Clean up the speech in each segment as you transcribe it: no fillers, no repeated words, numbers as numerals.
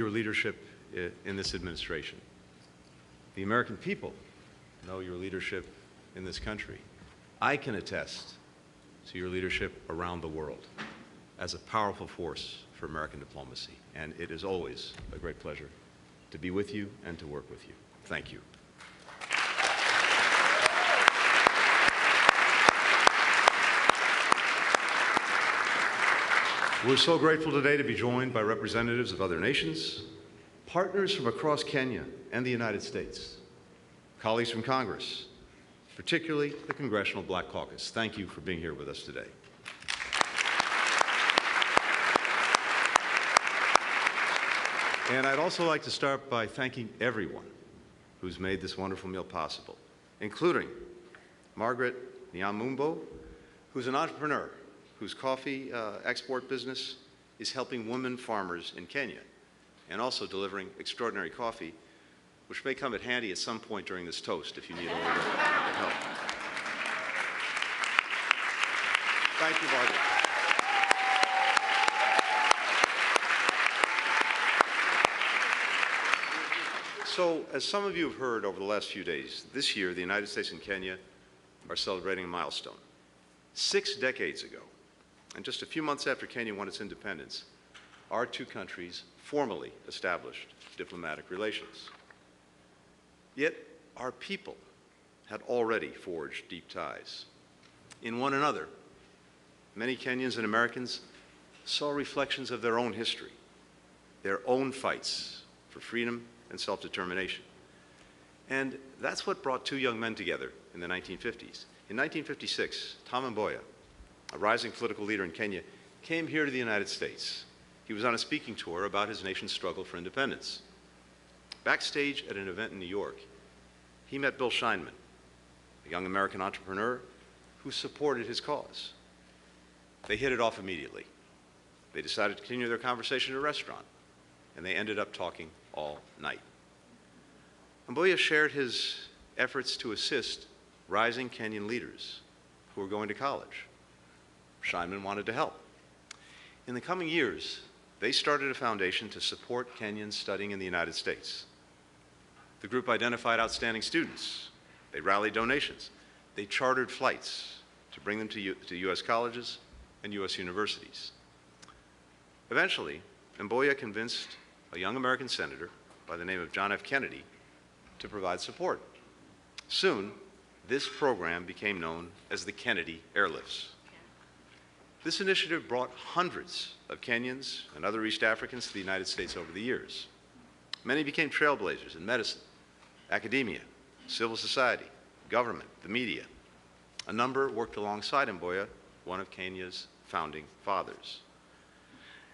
your leadership in this administration. The American people know your leadership in this country. I can attest to your leadership around the world as a powerful force for American diplomacy, and it is always a great pleasure to be with you and to work with you. Thank you. We're so grateful today to be joined by representatives of other nations, partners from across Kenya and the United States, colleagues from Congress, particularly the Congressional Black Caucus. Thank you for being here with us today. And I'd also like to start by thanking everyone who's made this wonderful meal possible, including Margaret Nyamumbo, who's an entrepreneur whose coffee export business is helping women farmers in Kenya and also delivering extraordinary coffee, which may come in handy at some point during this toast if you need a little bit of help. Thank you, Margaret. So, as some of you have heard over the last few days, this year the United States and Kenya are celebrating a milestone. 6 decades ago, and just a few months after Kenya won its independence, our two countries formally established diplomatic relations. Yet, our people had already forged deep ties. In one another, many Kenyans and Americans saw reflections of their own history, their own fights for freedom and self-determination. And that's what brought two young men together in the 1950s. In 1956, Tom Mboya, a rising political leader in Kenya, came here to the United States. He was on a speaking tour about his nation's struggle for independence. Backstage at an event in New York, he met Bill Scheinman, a young American entrepreneur who supported his cause. They hit it off immediately. They decided to continue their conversation at a restaurant, and they ended up talking all night. Mboya shared his efforts to assist rising Kenyan leaders who were going to college. Scheinman wanted to help. In the coming years, they started a foundation to support Kenyans studying in the United States. The group identified outstanding students. They rallied donations. They chartered flights to bring them to U.S. colleges and U.S. universities. Eventually, Mboya convinced a young American senator by the name of John F. Kennedy to provide support. Soon, this program became known as the Kennedy Airlifts. This initiative brought hundreds of Kenyans and other East Africans to the United States over the years. Many became trailblazers in medicine, academia, civil society, government, the media. A number worked alongside Mboya, one of Kenya's founding fathers.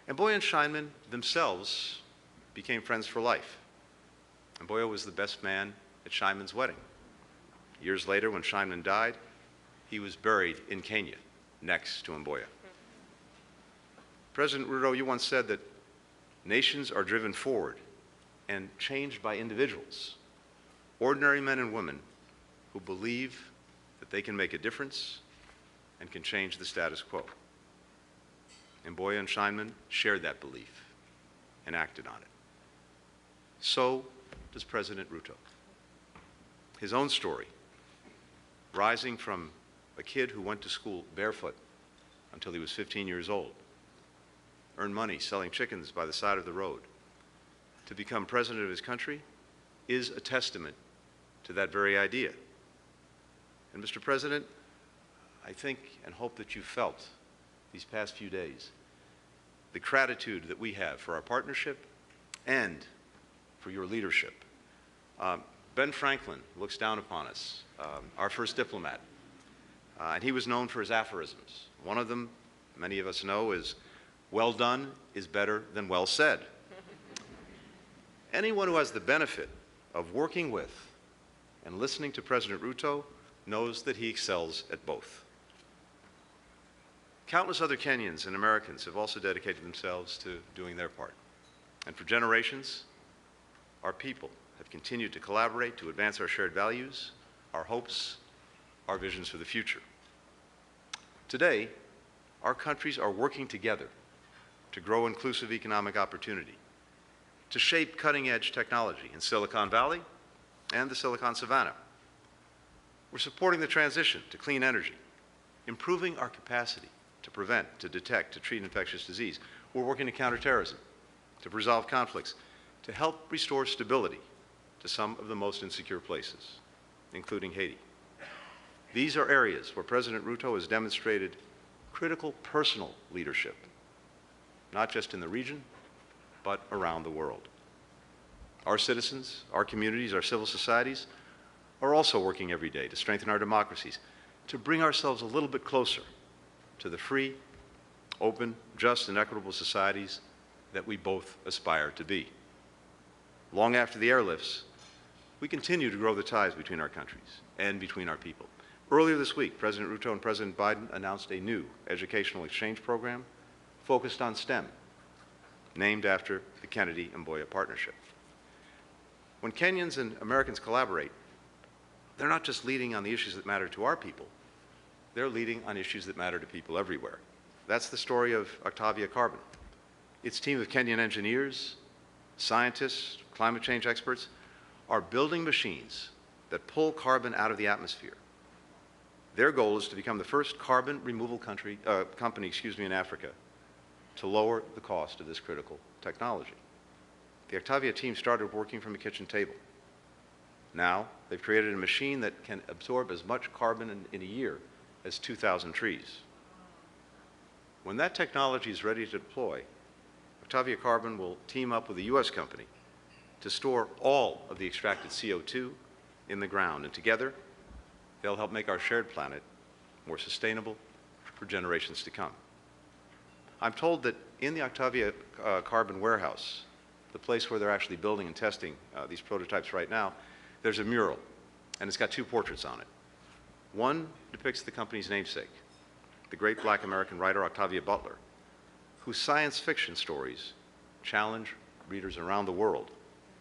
Mboya and Scheinman themselves became friends for life. Mboya was the best man at Scheinman's wedding. Years later, when Scheinman died, he was buried in Kenya next to Mboya. President Ruto, you once said that nations are driven forward and changed by individuals, ordinary men and women who believe that they can make a difference and can change the status quo. Mboya and Scheinman shared that belief and acted on it. So does President Ruto. His own story, rising from a kid who went to school barefoot until he was 15 years old, earned money selling chickens by the side of the road, to become president of his country, is a testament to that very idea. And Mr. President, I think and hope that you felt these past few days the gratitude that we have for our partnership and for your leadership. Ben Franklin looks down upon us, our first diplomat, and he was known for his aphorisms. One of them, many of us know, is, "Well done is better than well said." Anyone who has the benefit of working with and listening to President Ruto knows that he excels at both. Countless other Kenyans and Americans have also dedicated themselves to doing their part. And for generations, our people have continued to collaborate to advance our shared values, our hopes, our visions for the future. Today, our countries are working together to grow inclusive economic opportunity, to shape cutting-edge technology in Silicon Valley and the Silicon Savannah. We're supporting the transition to clean energy, improving our capacity to prevent, to detect, to treat infectious disease. We're working to counter terrorism, to resolve conflicts, to help restore stability to some of the most insecure places, including Haiti. These are areas where President Ruto has demonstrated critical personal leadership, not just in the region, but around the world. Our citizens, our communities, our civil societies are also working every day to strengthen our democracies, to bring ourselves a little bit closer to the free, open, just, and equitable societies that we both aspire to be. Long after the airlifts, we continue to grow the ties between our countries and between our people. Earlier this week, President Ruto and President Biden announced a new educational exchange program focused on STEM, named after the Kennedy-Mboya partnership. When Kenyans and Americans collaborate, they're not just leading on the issues that matter to our people, they're leading on issues that matter to people everywhere. That's the story of Octavia Carbon. Its team of Kenyan engineers, scientists, climate change experts are building machines that pull carbon out of the atmosphere. Their goal is to become the first carbon removal company in Africa to lower the cost of this critical technology. The Octavia team started working from a kitchen table. Now, they've created a machine that can absorb as much carbon in a year as 2,000 trees. When that technology is ready to deploy, Octavia Carbon will team up with a U.S. company to store all of the extracted CO2 in the ground, and together, they'll help make our shared planet more sustainable for generations to come. I'm told that in the Octavia Carbon warehouse, the place where they're actually building and testing these prototypes right now, there's a mural, and it's got two portraits on it. One depicts the company's namesake, the great black American writer Octavia Butler, whose science fiction stories challenge readers around the world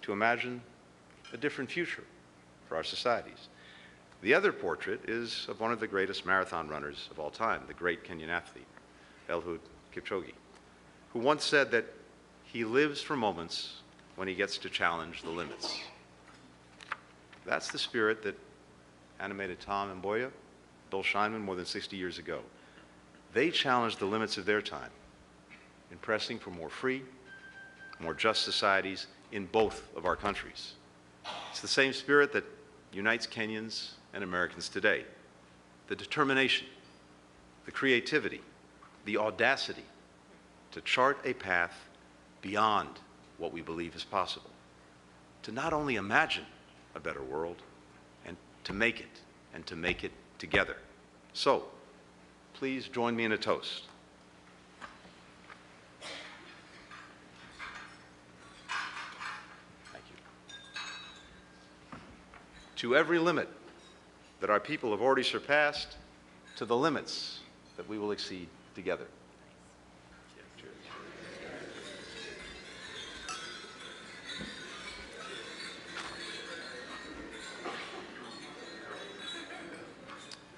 to imagine a different future for our societies. The other portrait is of one of the greatest marathon runners of all time, the great Kenyan athlete, Eliud Kipchoge, who once said that he lives for moments when he gets to challenge the limits. That's the spirit that animated Tom Mboya, Bill Scheinman more than 60 years ago. They challenged the limits of their time in pressing for more free, more just societies in both of our countries. It's the same spirit that unites Kenyans and Americans today. The determination, the creativity, the audacity to chart a path beyond what we believe is possible, to not only imagine a better world, and to make it together. So, please join me in a toast. Thank you. To every limit that our people have already surpassed, to the limits that we will exceed together.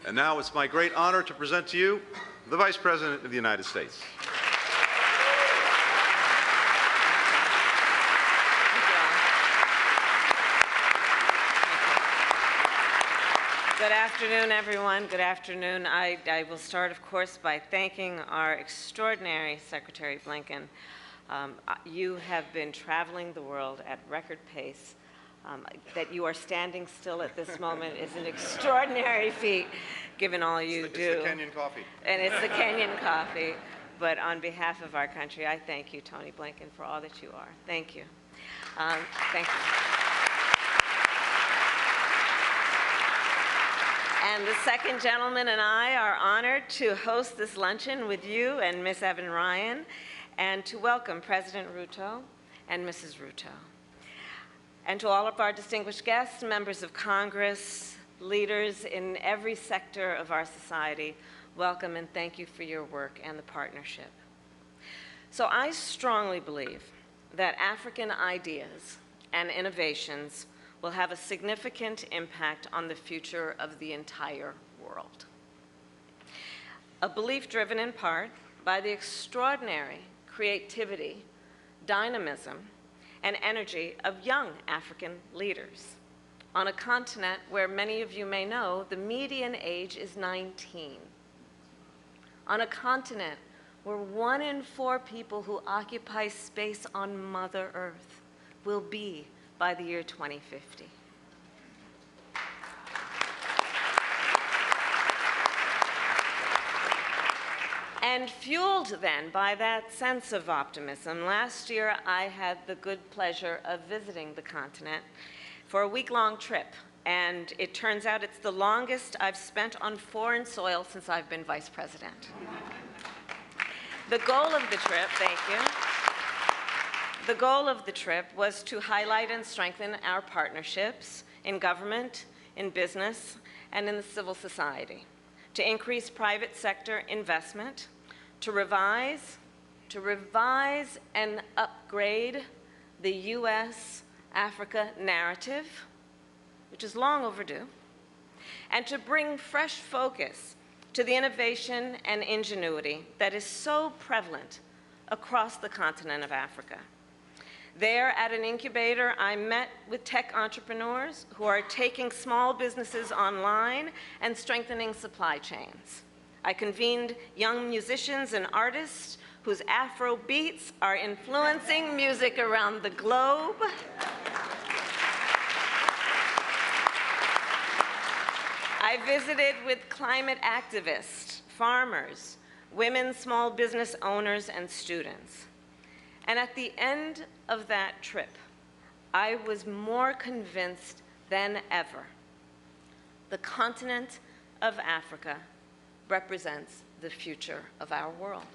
And now it's my great honor to present to you the Vice President of the United States. Good afternoon, everyone. Good afternoon. I will start, of course, by thanking our extraordinary Secretary Blinken. You have been traveling the world at record pace. That you are standing still at this moment is an extraordinary feat, given all you do. It's the Kenyan coffee. And it's the Kenyan coffee. But on behalf of our country, I thank you, Tony Blinken, for all that you are. Thank you. Thank you. And the second gentleman and I are honored to host this luncheon with you and Ms. Evan Ryan, and to welcome President Ruto and Mrs. Ruto. And to all of our distinguished guests, members of Congress, leaders in every sector of our society, welcome and thank you for your work and the partnership. So I strongly believe that African ideas and innovations will have a significant impact on the future of the entire world. A belief driven in part by the extraordinary creativity, dynamism, and energy of young African leaders on a continent where many of you may know the median age is 19. On a continent where 1 in 4 people who occupy space on Mother Earth will be by the year 2050. And fueled then by that sense of optimism, last year I had the good pleasure of visiting the continent for a week-long trip. And it turns out it's the longest I've spent on foreign soil since I've been vice president. The goal of the trip, thank you. The goal of the trip was to highlight and strengthen our partnerships in government, in business, and in the civil society, to increase private sector investment, to revise and upgrade the U.S.-Africa narrative, which is long overdue, and to bring fresh focus to the innovation and ingenuity that is so prevalent across the continent of Africa. There at an incubator, I met with tech entrepreneurs who are taking small businesses online and strengthening supply chains. I convened young musicians and artists whose Afro beats are influencing music around the globe. I visited with climate activists, farmers, women small business owners, and students. And at the end of that trip, I was more convinced than ever the continent of Africa represents the future of our world.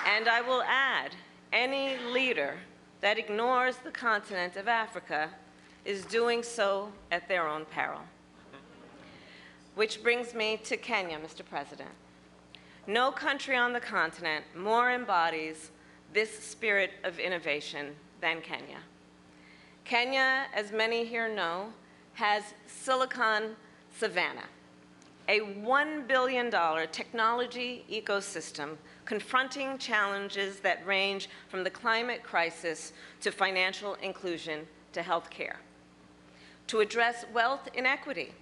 And I will add, any leader that ignores the continent of Africa is doing so at their own peril. Which brings me to Kenya, Mr. President. No country on the continent more embodies this spirit of innovation than Kenya. Kenya, as many here know, has Silicon Savannah, a $1 billion technology ecosystem confronting challenges that range from the climate crisis to financial inclusion to healthcare. To address wealth inequity,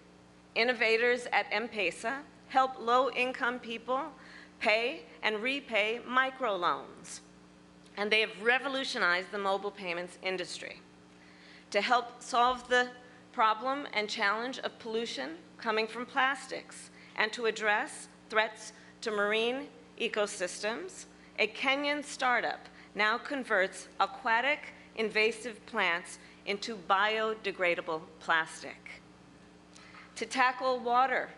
innovators at M-Pesa help low-income people pay and repay microloans, and they have revolutionized the mobile payments industry. To help solve the problem and challenge of pollution coming from plastics, and to address threats to marine ecosystems, a Kenyan startup now converts aquatic invasive plants into biodegradable plastic. To tackle water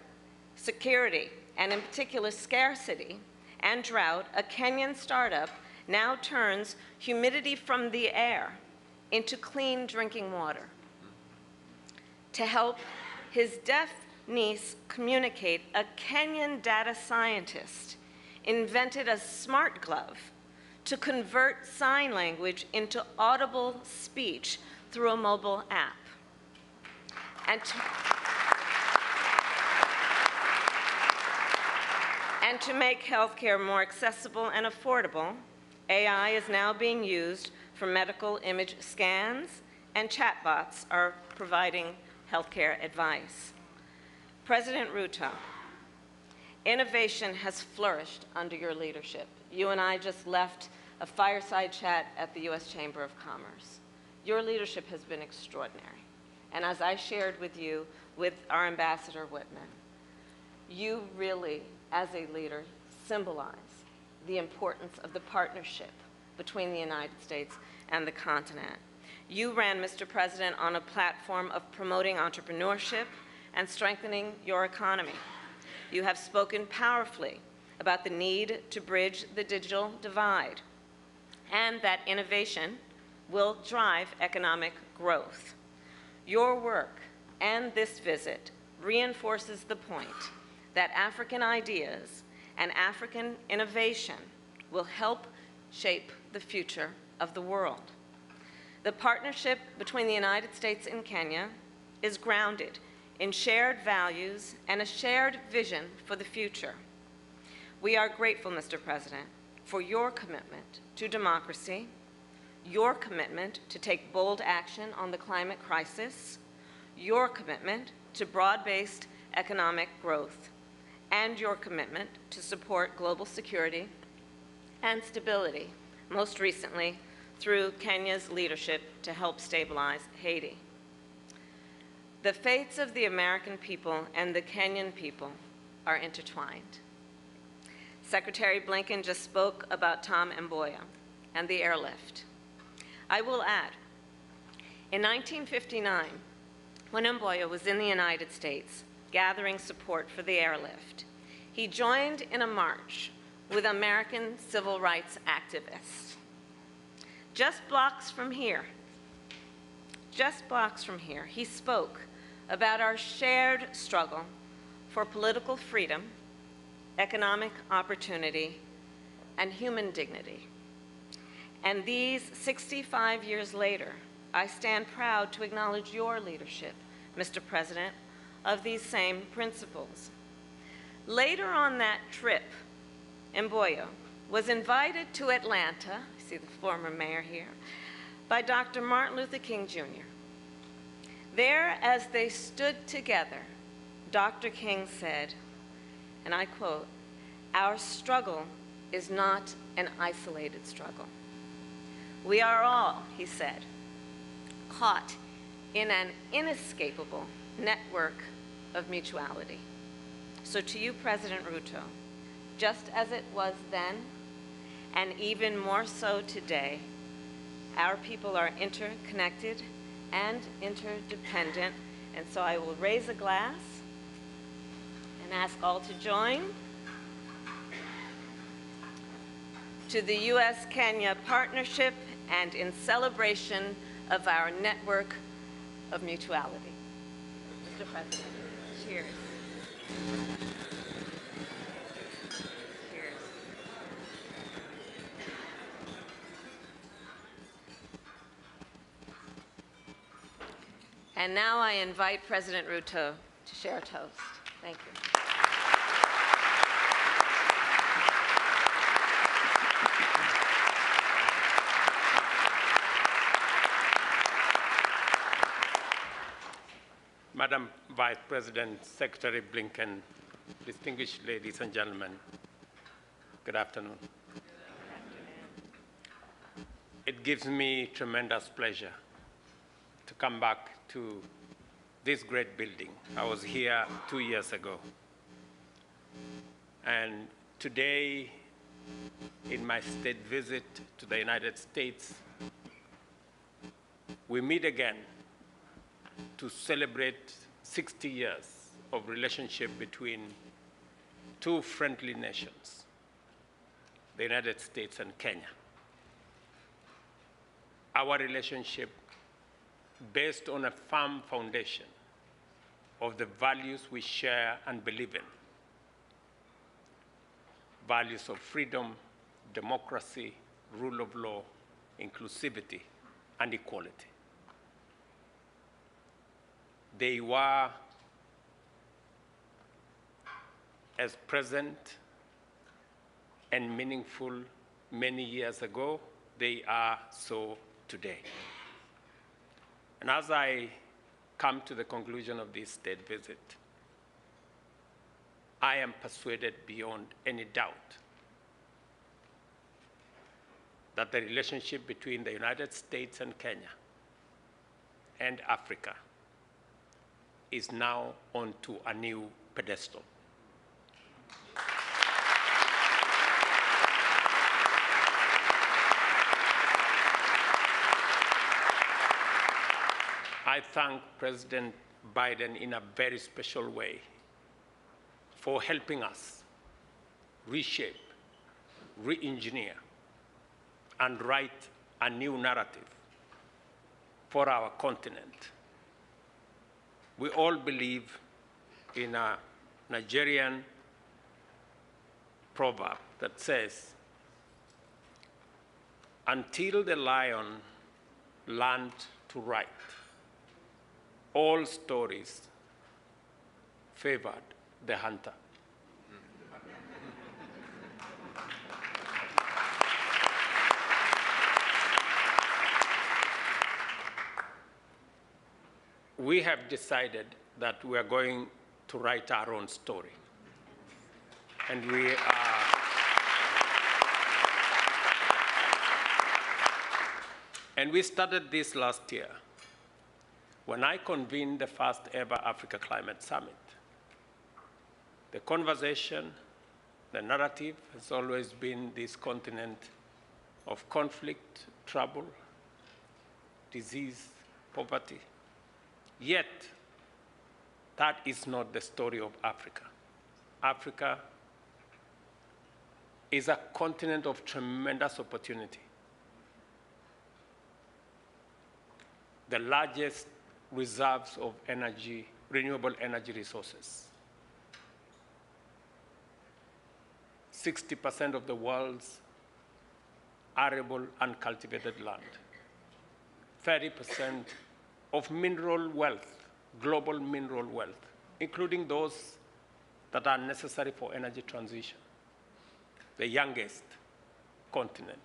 security, and in particular scarcity and drought, a Kenyan startup now turns humidity from the air into clean drinking water. To help his deaf niece communicate, a Kenyan data scientist invented a smart glove to convert sign language into audible speech through a mobile app. And to make healthcare more accessible and affordable, AI is now being used for medical image scans, and chatbots are providing healthcare advice. President Ruto, innovation has flourished under your leadership. You and I just left a fireside chat at the U.S. Chamber of Commerce. Your leadership has been extraordinary. And as I shared with you, with our Ambassador Whitman, you really, as a leader, symbolize the importance of the partnership between the United States and the continent. You ran, Mr. President, on a platform of promoting entrepreneurship and strengthening your economy. You have spoken powerfully about the need to bridge the digital divide and that innovation will drive economic growth. Your work and this visit reinforces the point that African ideas and African innovation will help shape the future of the world. The partnership between the United States and Kenya is grounded in shared values and a shared vision for the future. We are grateful, Mr. President, for your commitment to democracy, your commitment to take bold action on the climate crisis, your commitment to broad-based economic growth, and your commitment to support global security and stability, most recently through Kenya's leadership to help stabilize Haiti. The fates of the American people and the Kenyan people are intertwined. Secretary Blinken just spoke about Tom Mboya and the airlift. I will add, in 1959, when Mboya was in the United States gathering support for the airlift, he joined in a march with American civil rights activists. Just blocks from here, he spoke about our shared struggle for political freedom, economic opportunity, and human dignity. And these 65 years later, I stand proud to acknowledge your leadership, Mr. President, of these same principles. Later on that trip, Mboya was invited to Atlanta, I see the former mayor here, by Dr. Martin Luther King Jr. There, as they stood together, Dr. King said, and I quote, "Our struggle is not an isolated struggle. We are all," he said, "caught in an inescapable network of mutuality." So to you, President Ruto, just as it was then, and even more so today, our people are interconnected and interdependent, and so I will raise a glass and ask all to join to the U.S.-Kenya partnership and in celebration of our network of mutuality. Mr. President, cheers. Cheers. And now I invite President Ruto to share a toast. Thank you. Madam Vice President, Secretary Blinken, distinguished ladies and gentlemen, good afternoon. It gives me tremendous pleasure to come back to this great building. I was here 2 years ago. And today, in my state visit to the United States, we meet again to celebrate 60 years of relationship between two friendly nations, the United States and Kenya. Our relationship based on a firm foundation of the values we share and believe in. Values of freedom, democracy, rule of law, inclusivity, and equality. They were as present and meaningful many years ago, they are so today. And as I come to the conclusion of this state visit, I am persuaded beyond any doubt that the relationship between the United States and Kenya and Africa is now onto a new pedestal. I thank President Biden in a very special way for helping us reshape, re-engineer, and write a new narrative for our continent. We all believe in a Nigerian proverb that says, "Until the lion learned to write, all stories favored the hunter." we have decided that we are going to write our own story. And we started this last year when I convened the first ever Africa Climate Summit. The conversation, the narrative has always been this continent of conflict, trouble, disease, poverty. Yet, that is not the story of Africa. Africa is a continent of tremendous opportunity. The largest reserves of energy, renewable energy resources. 60% of the world's arable and cultivated land. 30% of mineral wealth, global mineral wealth, including those that are necessary for energy transition. The youngest continent,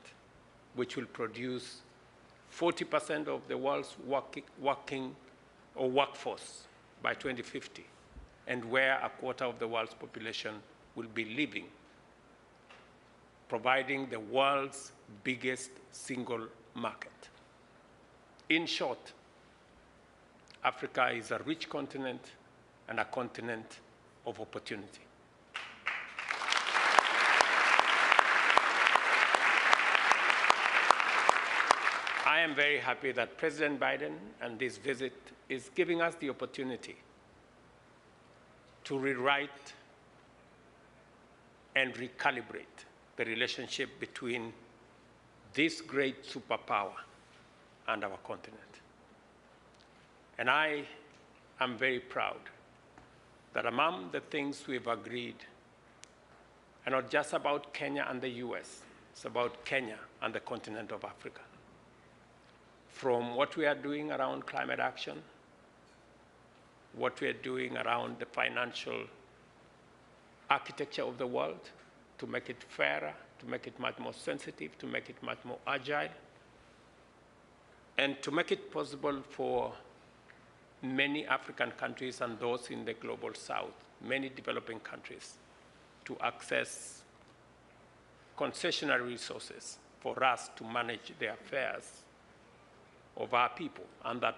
which will produce 40% of the world's working workforce by 2050, and where a quarter of the world's population will be living, providing the world's biggest single market. In short, Africa is a rich continent and a continent of opportunity. I am very happy that President Biden and this visit is giving us the opportunity to rewrite and recalibrate the relationship between this great superpower and our continent. And I am very proud that among the things we've agreed are not just about Kenya and the US, it's about Kenya and the continent of Africa. From what we are doing around climate action, what we are doing around the financial architecture of the world, to make it fairer, to make it much more sensitive, to make it much more agile, and to make it possible for many African countries and those in the global south, many developing countries, to access concessionary resources for us to manage the affairs of our people, and that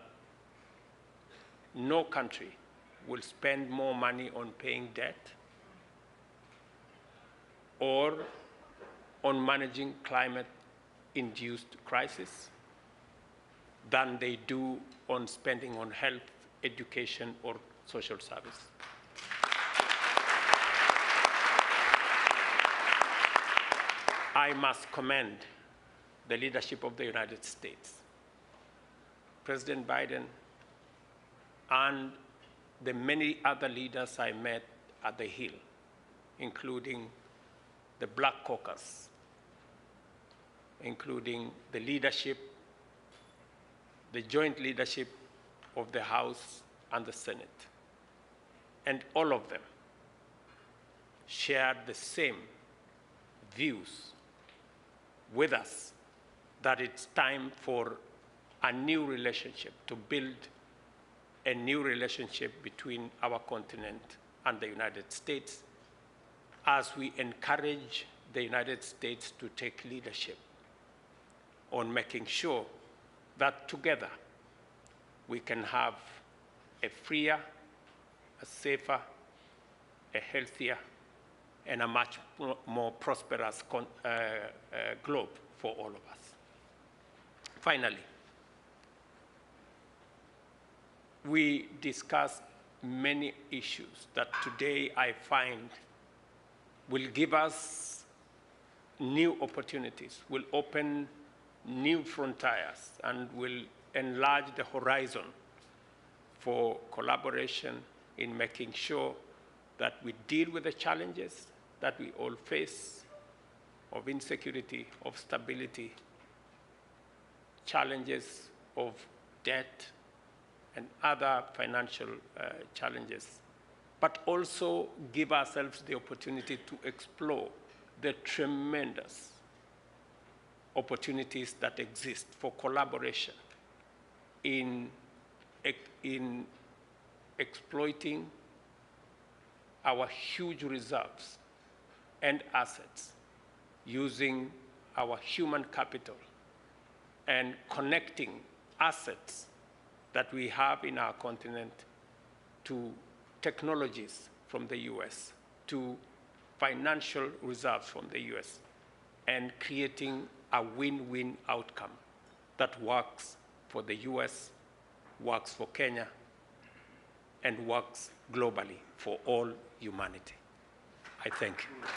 no country will spend more money on paying debt or on managing climate-induced crisis than they do on spending on health, education, or social service. I must commend the leadership of the United States, President Biden, and the many other leaders I met at the Hill, including the Black Caucus, including the leadership, the joint leadership of the House and the Senate. And all of them shared the same views with us that it's time for a new relationship, to build a new relationship between our continent and the United States, as we encourage the United States to take leadership on making sure that together we can have a freer, a safer, a healthier, and a much more prosperous globe for all of us. Finally, we discussed many issues that today I find will give us new opportunities, will open new frontiers, and will enlarge the horizon for collaboration in making sure that we deal with the challenges that we all face of insecurity, of stability, challenges of debt, and other financial challenges, but also give ourselves the opportunity to explore the tremendous opportunities that exist for collaboration in in exploiting our huge reserves and assets using our human capital and connecting assets that we have in our continent to technologies from the US, to financial reserves from the US, and creating a win-win outcome that works for the US, works for Kenya, and works globally for all humanity. I thank you.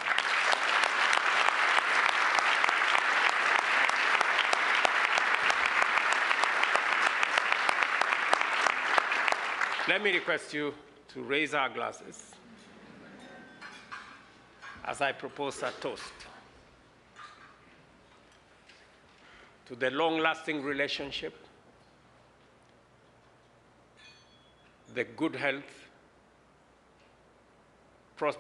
Let me request you to raise our glasses as I propose a toast to the long-lasting relationship, the good health,